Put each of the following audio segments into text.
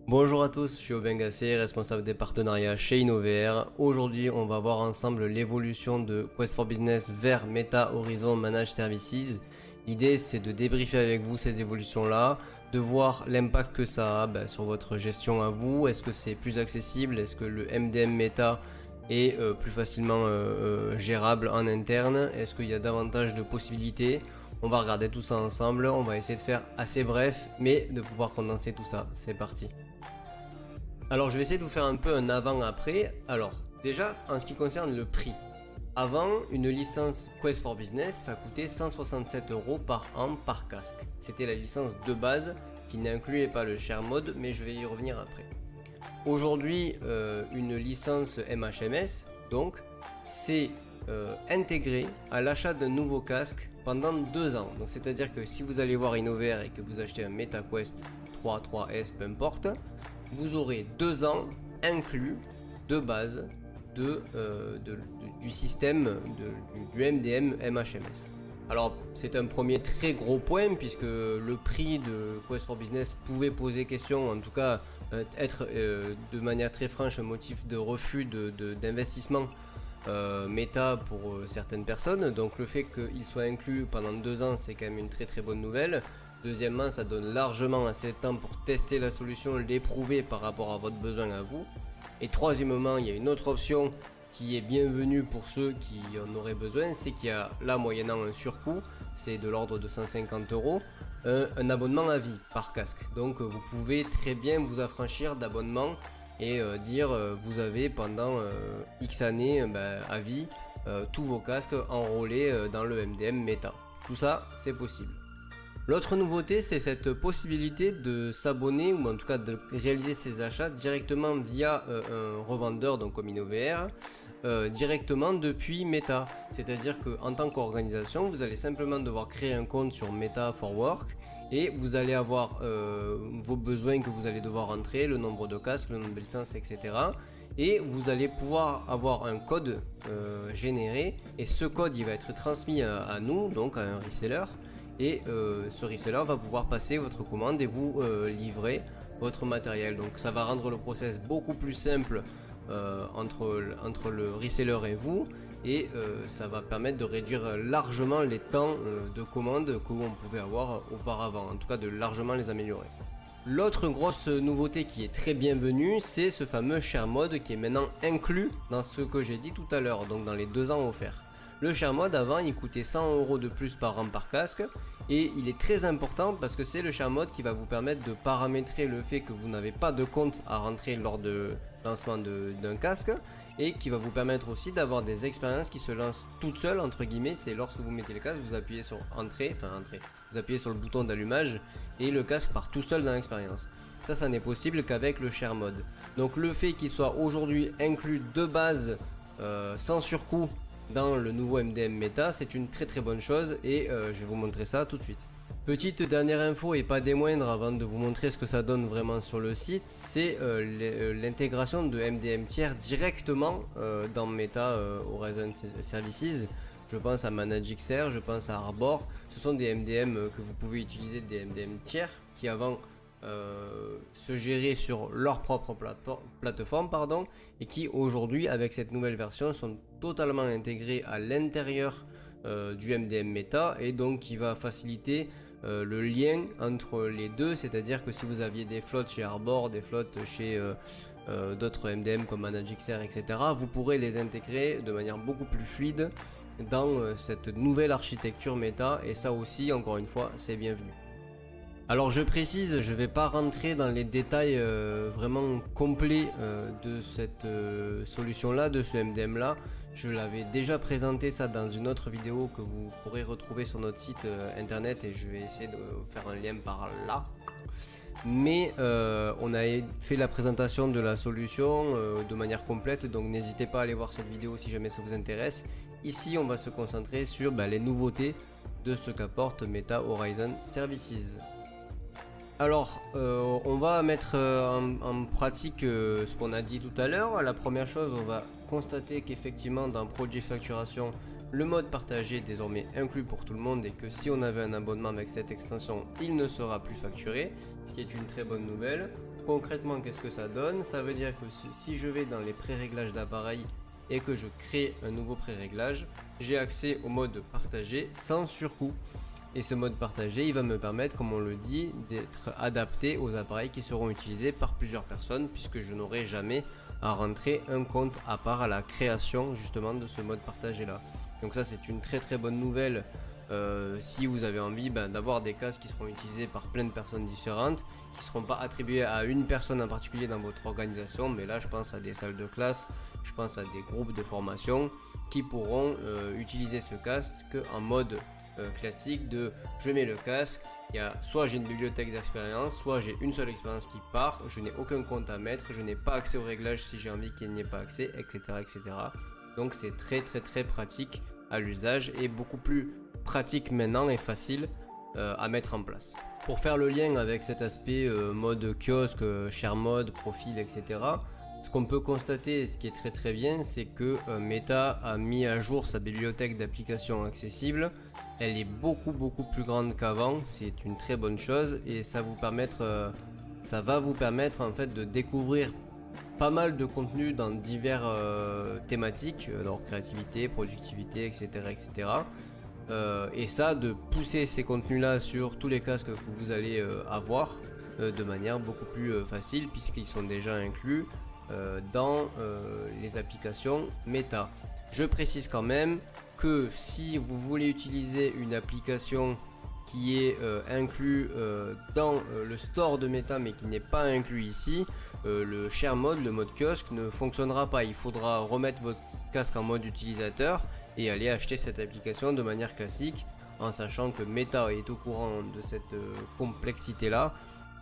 Bonjour à tous, je suis Aubin Gassé, responsable des partenariats chez InnoVR. Aujourd'hui, on va voir ensemble l'évolution de Quest for Business vers Meta Horizon Managed Services. L'idée, c'est de débriefer avec vous ces évolutions-là, de voir l'impact que ça a sur votre gestion à vous. Est-ce que c'est plus accessible? Est-ce que le MDM Meta est plus facilement gérable en interne? Est-ce qu'il y a davantage de possibilités? On va regarder tout ça ensemble, on va essayer de faire assez bref, mais de pouvoir condenser tout ça. C'est parti. Alors je vais essayer de vous faire un peu un avant-après. Alors déjà en ce qui concerne le prix. Avant, une licence Quest for Business, ça coûtait 167 € par an par casque. C'était la licence de base qui n'incluait pas le share mode, mais je vais y revenir après. Aujourd'hui, une licence MHMS, donc, c'est intégré à l'achat d'un nouveau casque pendant 2 ans. Donc c'est-à-dire que si vous allez voir InnoVR et que vous achetez un MetaQuest 3, 3S, peu importe, vous aurez 2 ans inclus de base du système du MDM MHMS. Alors c'est un premier très gros point puisque le prix de Quest for Business pouvait poser question, en tout cas être de manière très franche un motif de refus d'investissement Meta pour certaines personnes. Donc le fait qu'il soit inclus pendant 2 ans, c'est quand même une très très bonne nouvelle. Deuxièmement, ça donne largement assez de temps pour tester la solution, l'éprouver par rapport à votre besoin à vous. Et troisièmement, il y a une autre option qui est bienvenue pour ceux qui en auraient besoin, c'est qu'il y a là, moyennant un surcoût, c'est de l'ordre de 150 €, un abonnement à vie par casque. Donc vous pouvez très bien vous affranchir d'abonnement et dire vous avez pendant X années à vie tous vos casques enrôlés dans le MDM Meta. Tout ça, c'est possible. L'autre nouveauté, c'est cette possibilité de s'abonner ou en tout cas de réaliser ses achats directement via un revendeur, donc comme InnoVR, directement depuis Meta. C'est-à-dire qu'en tant qu'organisation, vous allez simplement devoir créer un compte sur Meta for Work et vous allez avoir vos besoins que vous allez devoir entrer, le nombre de casques, le nombre de licences, etc. Et vous allez pouvoir avoir un code généré et ce code il va être transmis à nous, donc à un reseller. Et ce reseller va pouvoir passer votre commande et vous livrer votre matériel. Donc ça va rendre le process beaucoup plus simple entre le reseller et vous, et ça va permettre de réduire largement les temps de commande que l'on pouvait avoir auparavant, en tout cas de largement les améliorer. L'autre grosse nouveauté qui est très bienvenue, c'est ce fameux share mode qui est maintenant inclus dans ce que j'ai dit tout à l'heure, donc dans les 2 ans offerts. Le share mode avant il coûtait 100 € de plus par an par casque et il est très important parce que c'est le share mode qui va vous permettre de paramétrer le fait que vous n'avez pas de compte à rentrer lors de lancement d'un casque et qui va vous permettre aussi d'avoir des expériences qui se lancent toutes seules entre guillemets. C'est lorsque vous mettez le casque, vous appuyez sur entrée, vous appuyez sur le bouton d'allumage et le casque part tout seul dans l'expérience. Ça n'est possible qu'avec le share mode. Donc le fait qu'il soit aujourd'hui inclus de base sans surcoût dans le nouveau MDM Meta, c'est une très très bonne chose et je vais vous montrer ça tout de suite. Petite dernière info et pas des moindres avant de vous montrer ce que ça donne vraiment sur le site, c'est l'intégration de MDM tiers directement dans Meta Horizon Services. Je pense à ManageXR, je pense à Arbor. Ce sont des MDM que vous pouvez utiliser, des MDM tiers qui avant se gérer sur leur propre plateforme et qui aujourd'hui avec cette nouvelle version sont totalement intégrés à l'intérieur du MDM Meta et donc qui va faciliter le lien entre les deux, c'est-à-dire que si vous aviez des flottes chez Arbor, des flottes chez d'autres MDM comme ManageXR, etc., vous pourrez les intégrer de manière beaucoup plus fluide dans cette nouvelle architecture Meta et ça aussi encore une fois c'est bienvenu. Alors je précise, je ne vais pas rentrer dans les détails vraiment complets de cette solution là, de ce MDM là. Je l'avais déjà présenté ça dans une autre vidéo que vous pourrez retrouver sur notre site internet et je vais essayer de faire un lien par là. Mais on a fait la présentation de la solution de manière complète, donc n'hésitez pas à aller voir cette vidéo si jamais ça vous intéresse. Ici on va se concentrer sur les nouveautés de ce qu'apporte Meta Horizon Services. Alors, on va mettre en pratique ce qu'on a dit tout à l'heure. La première chose, on va constater qu'effectivement dans Produit Facturation, le mode partagé est désormais inclus pour tout le monde et que si on avait un abonnement avec cette extension, il ne sera plus facturé, ce qui est une très bonne nouvelle. Concrètement, qu'est-ce que ça donne? Ça veut dire que si je vais dans les pré-réglages d'appareil et que je crée un nouveau pré-réglage, j'ai accès au mode partagé sans surcoût. Et ce mode partagé, il va me permettre, comme on le dit, d'être adapté aux appareils qui seront utilisés par plusieurs personnes, puisque je n'aurai jamais à rentrer un compte à part à la création justement de ce mode partagé là. Donc ça, c'est une très très bonne nouvelle si vous avez envie d'avoir des casques qui seront utilisés par plein de personnes différentes, qui ne seront pas attribués à une personne en particulier dans votre organisation, mais là je pense à des salles de classe, je pense à des groupes de formation qui pourront utiliser ce casque en mode classique de je mets le casque, il y a soit j'ai une bibliothèque d'expérience, soit j'ai une seule expérience qui part, je n'ai aucun compte à mettre, je n'ai pas accès au réglage si j'ai envie qu'il n'y ait pas accès, etc. etc. Donc c'est très très très pratique à l'usage et beaucoup plus pratique maintenant et facile à mettre en place. Pour faire le lien avec cet aspect mode kiosque, share mode, profil, etc. Ce qu'on peut constater, ce qui est très très bien, c'est que Meta a mis à jour sa bibliothèque d'applications accessibles. Elle est beaucoup plus grande qu'avant, c'est une très bonne chose et ça va vous permettre en fait de découvrir pas mal de contenu dans divers thématiques, alors créativité, productivité, etc. etc. Et ça, de pousser ces contenus là sur tous les casques que vous allez avoir de manière beaucoup plus facile puisqu'ils sont déjà inclus dans les applications Meta. Je précise quand même que si vous voulez utiliser une application qui est inclus dans le store de Meta mais qui n'est pas inclus ici, le share mode, le mode kiosque ne fonctionnera pas. Il faudra remettre votre casque en mode utilisateur et aller acheter cette application de manière classique en sachant que Meta est au courant de cette complexité là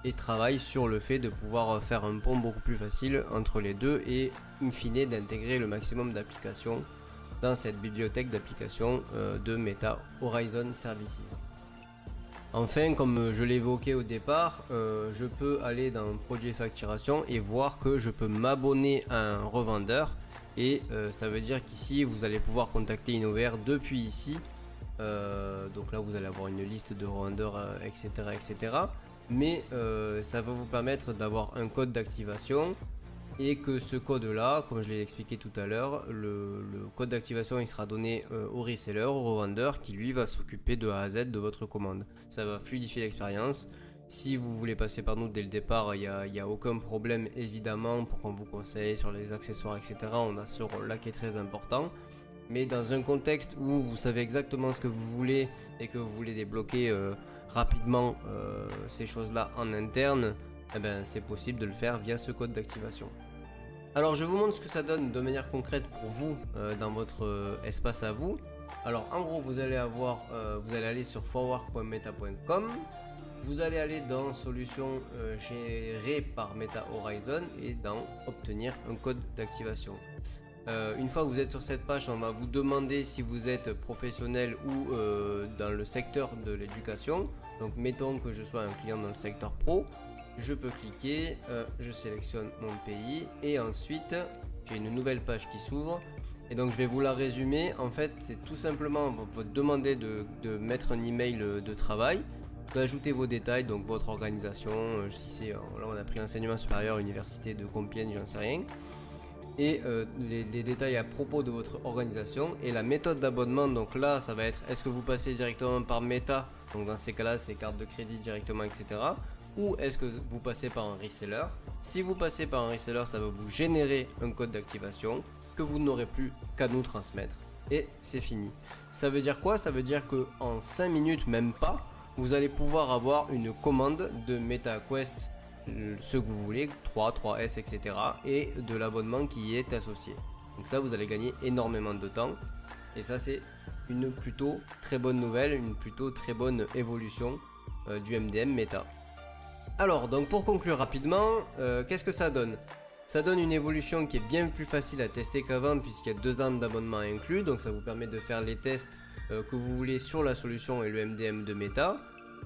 et travaille sur le fait de pouvoir faire un pont beaucoup plus facile entre les deux et in fine d'intégrer le maximum d'applications dans cette bibliothèque d'applications de Meta Horizon Services. Enfin, comme je l'évoquais au départ, je peux aller dans produits et facturation et voir que je peux m'abonner à un revendeur et ça veut dire qu'ici vous allez pouvoir contacter Innover depuis ici. Donc là vous allez avoir une liste de revendeurs etc etc. Mais ça va vous permettre d'avoir un code d'activation et que ce code là, comme je l'ai expliqué tout à l'heure, le code d'activation il sera donné au reseller, au revendeur qui lui va s'occuper de A à Z de votre commande. Ça va fluidifier l'expérience. Si vous voulez passer par nous dès le départ, il n'y a aucun problème évidemment pour qu'on vous conseille sur les accessoires etc. On a ce rôle là qui est très important. Mais dans un contexte où vous savez exactement ce que vous voulez et que vous voulez débloquer rapidement ces choses là en interne, eh ben, c'est possible de le faire via ce code d'activation. Alors je vous montre ce que ça donne de manière concrète pour vous dans votre espace à vous. Alors en gros vous allez aller sur forward.meta.com, vous allez aller dans solutions gérées par Meta Horizon et dans obtenir un code d'activation. Une fois que vous êtes sur cette page, on va vous demander si vous êtes professionnel ou dans le secteur de l'éducation. Donc mettons que je sois un client dans le secteur pro, je peux cliquer, je sélectionne mon pays et ensuite j'ai une nouvelle page qui s'ouvre. Et donc je vais vous la résumer. En fait c'est tout simplement, on va vous demander de mettre un email de travail, d'ajouter vos détails, donc votre organisation, si c'est, là on a pris l'enseignement supérieur, université de Compiègne, j'en sais rien. Et les détails à propos de votre organisation et la méthode d'abonnement. Donc là ça va être est-ce que vous passez directement par Meta, donc dans ces cas là c'est carte de crédit directement etc, ou est-ce que vous passez par un reseller. Si vous passez par un reseller, ça va vous générer un code d'activation que vous n'aurez plus qu'à nous transmettre et c'est fini. Ça veut dire quoi? Ça veut dire que en 5 minutes, même pas, vous allez pouvoir avoir une commande de MetaQuest, ce que vous voulez, 3, 3S, etc. et de l'abonnement qui y est associé. Donc ça vous allez gagner énormément de temps et ça c'est une plutôt très bonne nouvelle, une plutôt très bonne évolution du MDM Meta. Alors donc pour conclure rapidement, qu'est-ce que ça donne? Ça donne une évolution qui est bien plus facile à tester qu'avant puisqu'il y a 2 ans d'abonnement inclus, donc ça vous permet de faire les tests que vous voulez sur la solution et le MDM de Meta.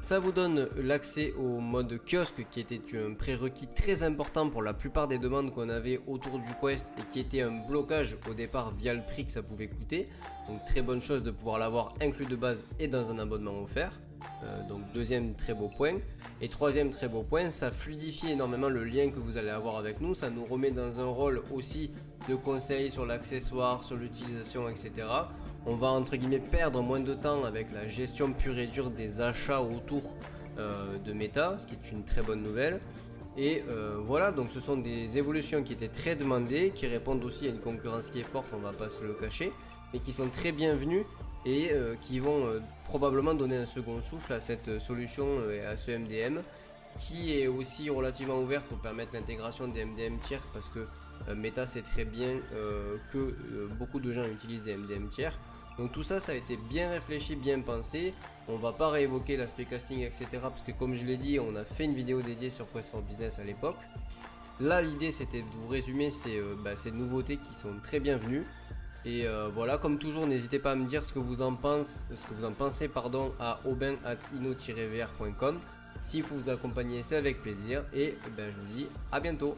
Ça vous donne l'accès au mode kiosque qui était un prérequis très important pour la plupart des demandes qu'on avait autour du Quest et qui était un blocage au départ via le prix que ça pouvait coûter. Donc très bonne chose de pouvoir l'avoir inclus de base et dans un abonnement offert. Donc deuxième très beau point. Et troisième très beau point, ça fluidifie énormément le lien que vous allez avoir avec nous. Ça nous remet dans un rôle aussi de conseil sur l'accessoire, sur l'utilisation, etc. On va entre guillemets perdre moins de temps avec la gestion pure et dure des achats autour de Meta, ce qui est une très bonne nouvelle. Et voilà, donc ce sont des évolutions qui étaient très demandées, qui répondent aussi à une concurrence qui est forte, on va pas se le cacher, mais qui sont très bienvenues et qui vont probablement donner un second souffle à cette solution et à ce MDM, qui est aussi relativement ouvert pour permettre l'intégration des MDM tiers, parce que Meta sait très bien que beaucoup de gens utilisent des MDM tiers. Donc tout ça, ça a été bien réfléchi, bien pensé. On va pas réévoquer l'aspect casting, etc. Parce que comme je l'ai dit, on a fait une vidéo dédiée sur Quest for Business à l'époque. Là, l'idée, c'était de vous résumer ces nouveautés qui sont très bienvenues. Et voilà, comme toujours, n'hésitez pas à me dire ce que vous en pensez, à aubin@ino-vr.com. S'il faut vous accompagner, c'est avec plaisir. Et je vous dis à bientôt.